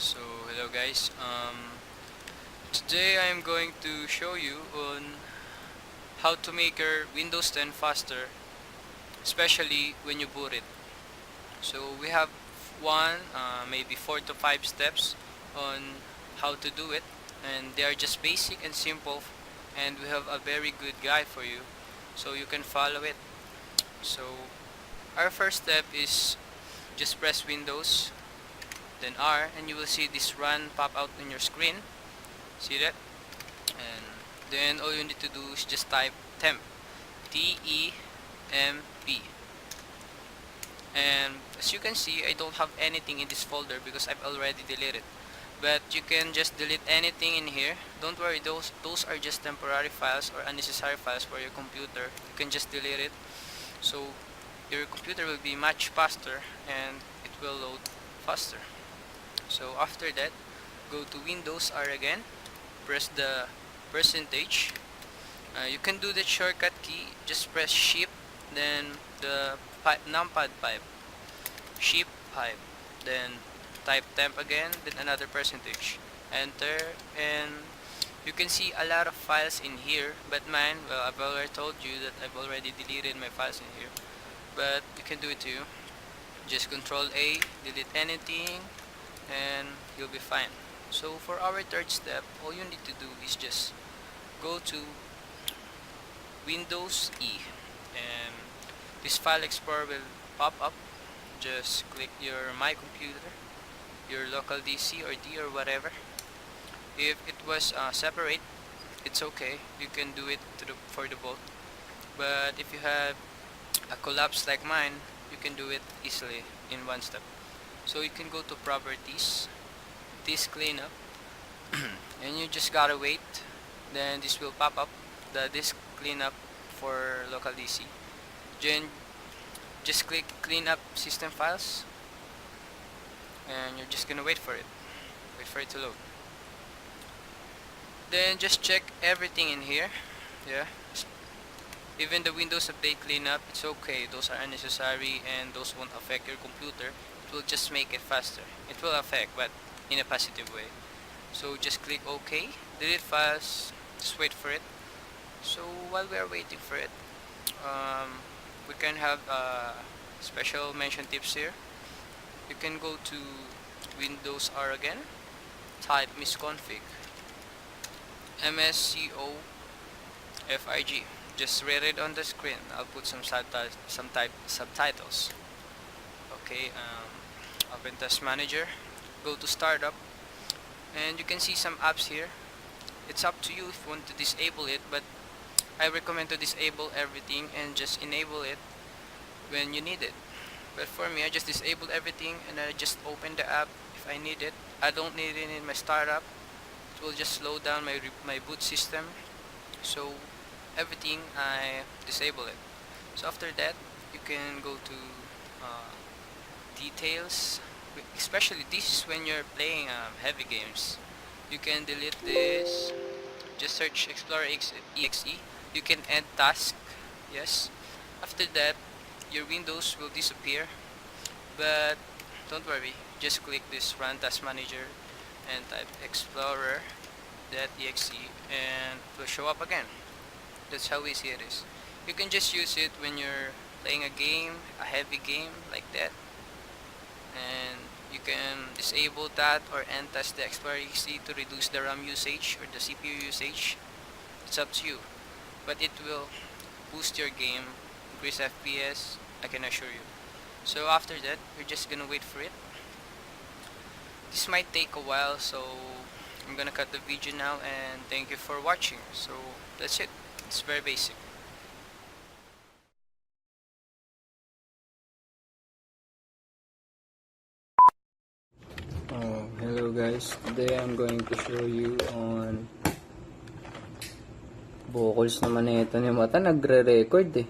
So hello guys, today I am going to show you on how to make your Windows 10 faster, especially when you boot it. So we have maybe 4 to 5 steps on how to do it, and they are just basic and simple, and we have a very good guide for you so you can follow it. So our first step is just press Windows then R, and you will see this run pop out on your screen. See that? And then all you need to do is just type temp, T-E-M-P. And as you can see, I don't have anything in this folder because I've already deleted. But you can just delete anything in here. Don't worry, those are just temporary files or unnecessary files for your computer. You can just delete it. So your computer will be much faster and it will load faster. So after that, go to Windows R again, press the percentage. You can do the shortcut key, just press Shift, then the numpad 5, Shift 5, then type temp again, then another percentage, enter, and you can see a lot of files in here, but mine, well, I've already told you that I've already deleted my files in here, but you can do it too. Just Control A, delete anything, and you'll be fine. So for our third step, all you need to do is just go to Windows E, and this file explorer will pop up. Just click your My Computer, your local DC or D or whatever. If it was separate, it's okay, you can do it for the both. But if you have a collapse like mine, you can do it easily in one step. So you can go to Properties, Disk Cleanup, and you just gotta wait. Then this will pop up, the Disk Cleanup for local DC. Then just click Clean Up System Files, and you're just gonna wait for it to load. Then just check everything in here. Yeah, even the Windows Update Cleanup, it's okay. Those are unnecessary and those won't affect your computer. It will just make it faster. It will affect, but in a positive way. So just click OK, delete files, just wait for it. So while we are waiting for it, we can have special mention tips here. You can go to Windows R again, type misconfig, MSCOFIG. Just read it on the screen. I'll put some subtitles. Okay, open Task Manager, go to Startup, and you can see some apps here. It's up to you if you want to disable it, but I recommend to disable everything and just enable it when you need it. But for me, I just disabled everything and I just open the app if I need it. I don't need it in my startup. It will just slow down my boot system. So everything, I disable it. So after that, you can go to details. Especially this is when you're playing heavy games. You can delete this. Just search Explorer exe. You can add task. Yes. After that, your Windows will disappear. But don't worry. Just click this Run Task Manager and type Explorer.exe and it will show up again. That's how easy it is. You can just use it when you're playing a game, a heavy game like that. And you can disable that or end task the Explorer exe to reduce the RAM usage or the CPU usage. It's up to you. But it will boost your game, increase FPS, I can assure you. So after that, we're just gonna wait for it. This might take a while, so I'm gonna cut the video now, and thank you for watching. So that's it. It's very basic. Hello guys, today I'm going to show you on vocals naman ito ni Mata, nagre-record eh.